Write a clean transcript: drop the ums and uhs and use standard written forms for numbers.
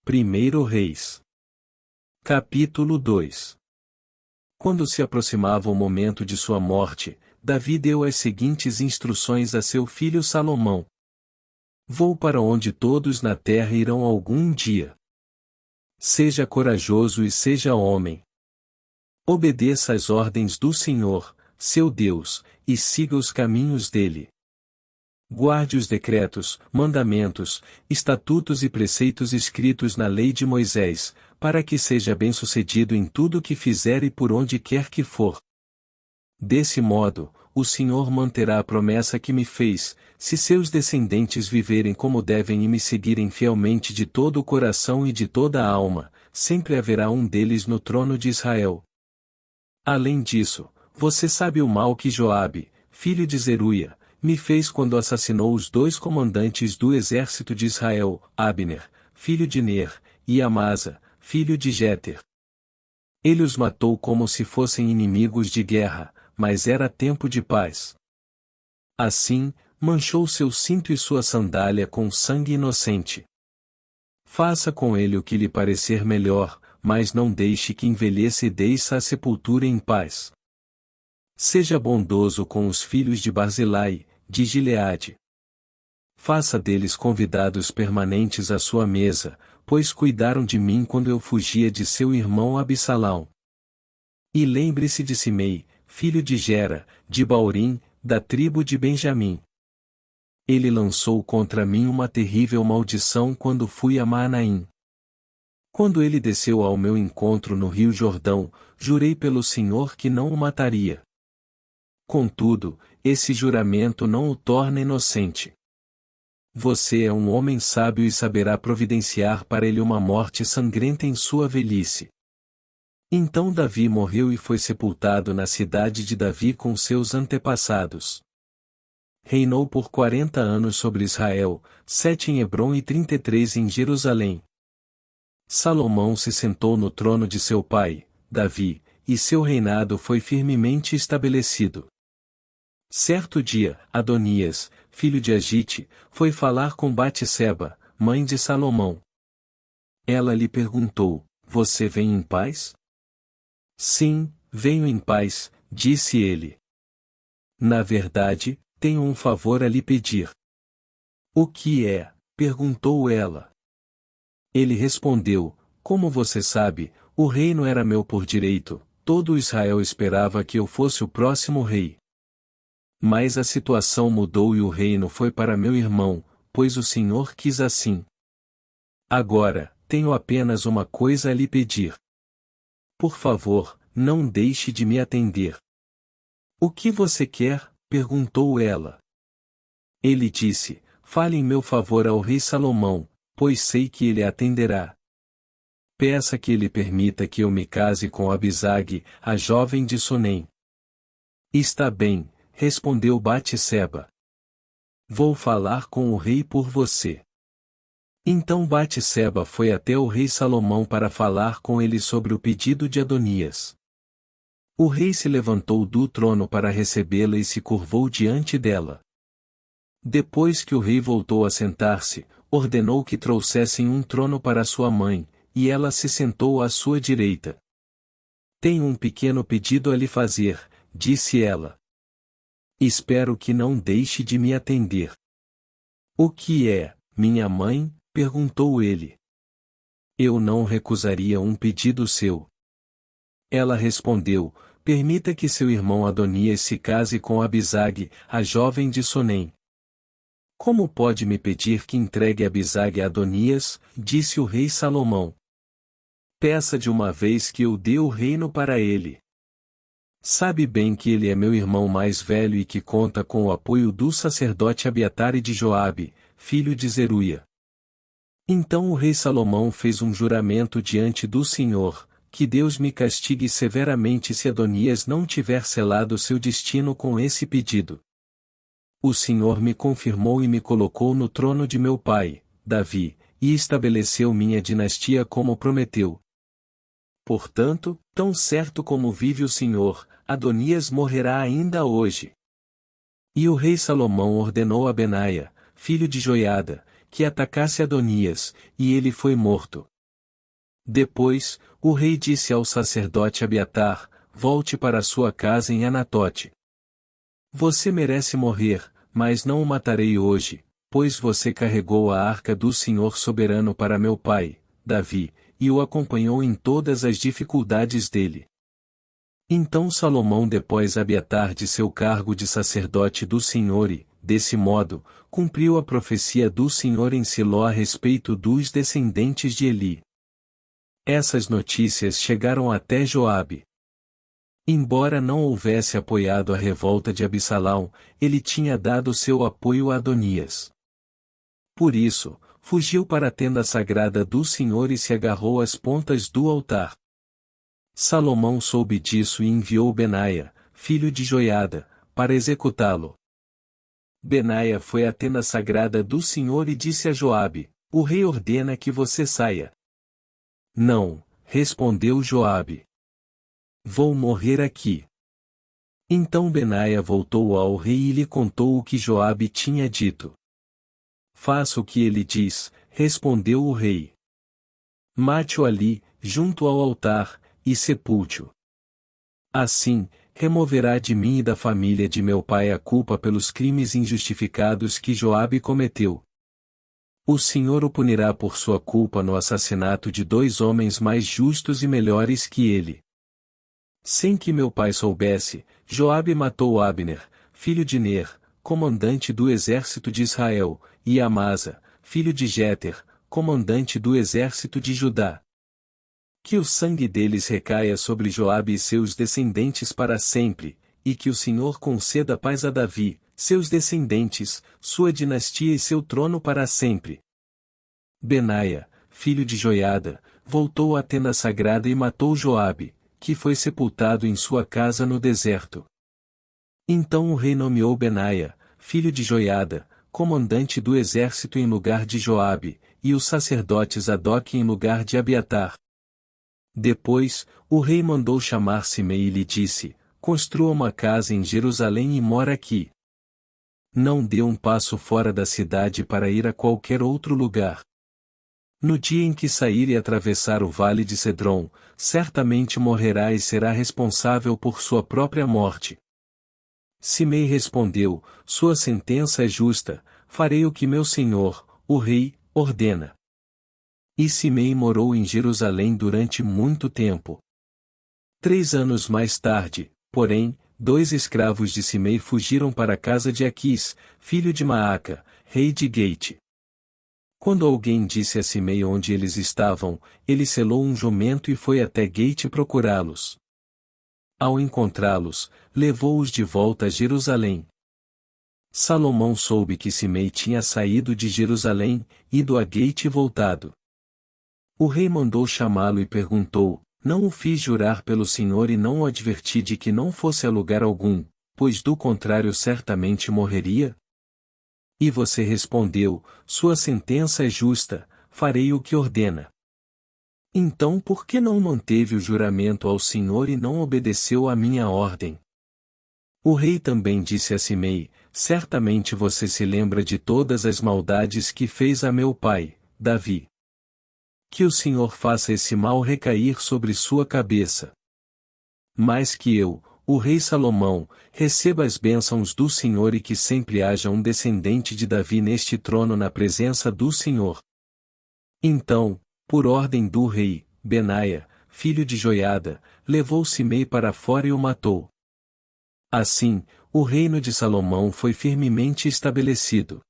1 Reis. Capítulo 2. Quando se aproximava o momento de sua morte, Davi deu as seguintes instruções a seu filho Salomão: Vou para onde todos na terra irão algum dia. Seja corajoso e seja homem. Obedeça às ordens do Senhor, seu Deus, e siga os caminhos dele. Guarde os decretos, mandamentos, estatutos e preceitos escritos na lei de Moisés, para que seja bem-sucedido em tudo que fizer e por onde quer que for. Desse modo, o Senhor manterá a promessa que me fez, se seus descendentes viverem como devem e me seguirem fielmente de todo o coração e de toda a alma, sempre haverá um deles no trono de Israel. Além disso, você sabe o mal que Joabe, filho de Zeruia, me fez quando assassinou os 2 comandantes do exército de Israel, Abner, filho de Ner, e Amasa, filho de Jéter. Ele os matou como se fossem inimigos de guerra, mas era tempo de paz. Assim, manchou seu cinto e sua sandália com sangue inocente. Faça com ele o que lhe parecer melhor, mas não deixe que envelheça e desça à sepultura em paz. Seja bondoso com os filhos de Barzilai, de Gileade. Faça deles convidados permanentes à sua mesa, pois cuidaram de mim quando eu fugia de seu irmão Absalão. E lembre-se de Simei, filho de Gera, de Baurim, da tribo de Benjamim. Ele lançou contra mim uma terrível maldição quando fui a Maanaim. Quando ele desceu ao meu encontro no rio Jordão, jurei pelo Senhor que não o mataria. Contudo, esse juramento não o torna inocente. Você é um homem sábio e saberá providenciar para ele uma morte sangrenta em sua velhice. Então Davi morreu e foi sepultado na cidade de Davi com seus antepassados. Reinou por 40 anos sobre Israel, 7 em Hebrom e 33 em Jerusalém. Salomão se sentou no trono de seu pai, Davi, e seu reinado foi firmemente estabelecido. Certo dia, Adonias, filho de Agite, foi falar com Batseba, mãe de Salomão. Ela lhe perguntou: Você vem em paz? Sim, venho em paz, disse ele. Na verdade, tenho um favor a lhe pedir. O que é? Perguntou ela. Ele respondeu: Como você sabe, o reino era meu por direito, todo Israel esperava que eu fosse o próximo rei. Mas a situação mudou e o reino foi para meu irmão, pois o Senhor quis assim. Agora, tenho apenas uma coisa a lhe pedir. Por favor, não deixe de me atender. O que você quer? Perguntou ela. Ele disse: Fale em meu favor ao rei Salomão, pois sei que ele atenderá. Peça que ele permita que eu me case com Abisag, a jovem de Sunem. Está bem, respondeu Batseba. Vou falar com o rei por você. Então Batseba foi até o rei Salomão para falar com ele sobre o pedido de Adonias. O rei se levantou do trono para recebê-la e se curvou diante dela. Depois que o rei voltou a sentar-se, ordenou que trouxessem um trono para sua mãe, e ela se sentou à sua direita. Tenho um pequeno pedido a lhe fazer, disse ela. Espero que não deixe de me atender. O que é, minha mãe? Perguntou ele. Eu não recusaria um pedido seu. Ela respondeu: Permita que seu irmão Adonias se case com Abisag, a jovem de Sunem. Como pode me pedir que entregue Abisag a Adonias? Disse o rei Salomão. Peça de uma vez que eu dê o reino para ele. Sabe bem que ele é meu irmão mais velho e que conta com o apoio do sacerdote Abiatar e de Joabe, filho de Zeruia. Então o rei Salomão fez um juramento diante do Senhor: que Deus me castigue severamente se Adonias não tiver selado seu destino com esse pedido. O Senhor me confirmou e me colocou no trono de meu pai, Davi, e estabeleceu minha dinastia como prometeu. Portanto, tão certo como vive o Senhor, Adonias morrerá ainda hoje. E o rei Salomão ordenou a Benaia, filho de Joiada, que atacasse Adonias, e ele foi morto, Depois, o rei disse ao sacerdote Abiatar: volte para sua casa em Anatote. Você merece morrer, mas não o matarei hoje, pois você carregou a arca do Senhor soberano para meu pai, Davi, e o acompanhou em todas as dificuldades dele. Então Salomão depôs Abiatar de seu cargo de sacerdote do Senhor e, desse modo, cumpriu a profecia do Senhor em Siló a respeito dos descendentes de Eli. Essas notícias chegaram até Joabe. Embora não houvesse apoiado a revolta de Absalão, ele tinha dado seu apoio a Adonias. Por isso, fugiu para a tenda sagrada do Senhor e se agarrou às pontas do altar. Salomão soube disso e enviou Benaia, filho de Joiada, para executá-lo. Benaia foi à tenda sagrada do Senhor e disse a Joabe: o rei ordena que você saia. Não, respondeu Joabe. Vou morrer aqui. Então Benaia voltou ao rei e lhe contou o que Joabe tinha dito. Faça o que ele diz, respondeu o rei. Mate-o ali, junto ao altar, e sepulte-o. Assim, removerá de mim e da família de meu pai a culpa pelos crimes injustificados que Joabe cometeu. O Senhor o punirá por sua culpa no assassinato de 2 homens mais justos e melhores que ele. Sem que meu pai soubesse, Joabe matou Abner, filho de Ner, comandante do exército de Israel, e Amasa, filho de Jéter, comandante do exército de Judá. Que o sangue deles recaia sobre Joabe e seus descendentes para sempre, e que o Senhor conceda paz a Davi, seus descendentes, sua dinastia e seu trono para sempre. Benaia, filho de Joiada, voltou à tenda sagrada e matou Joabe, que foi sepultado em sua casa no deserto. Então o rei nomeou Benaia, filho de Joiada, comandante do exército em lugar de Joabe, e os sacerdotes Adoc em lugar de Abiatar. Depois, o rei mandou chamar Simei e lhe disse: construa uma casa em Jerusalém e mora aqui. Não dê um passo fora da cidade para ir a qualquer outro lugar. No dia em que sair e atravessar o vale de Cedron, certamente morrerá e será responsável por sua própria morte. Simei respondeu: sua sentença é justa, farei o que meu senhor, o rei, ordena. E Simei morou em Jerusalém durante muito tempo. 3 anos mais tarde, porém, 2 escravos de Simei fugiram para a casa de Aquis, filho de Maaca, rei de Gate. Quando alguém disse a Simei onde eles estavam, ele selou um jumento e foi até Gate procurá-los. Ao encontrá-los, levou-os de volta a Jerusalém. Salomão soube que Simei tinha saído de Jerusalém, ido a Gate e voltado. O rei mandou chamá-lo e perguntou: não o fiz jurar pelo Senhor e não o adverti de que não fosse a lugar algum, pois do contrário certamente morreria? E você respondeu: sua sentença é justa, farei o que ordena. Então por que não manteve o juramento ao Senhor e não obedeceu à minha ordem? O rei também disse a Simei: certamente você se lembra de todas as maldades que fez a meu pai, Davi. Que o Senhor faça esse mal recair sobre sua cabeça. Mais que eu, o rei Salomão, receba as bênçãos do Senhor e que sempre haja um descendente de Davi neste trono na presença do Senhor. Então, por ordem do rei, Benaia, filho de Joiada, levou Simei para fora e o matou. Assim, o reino de Salomão foi firmemente estabelecido.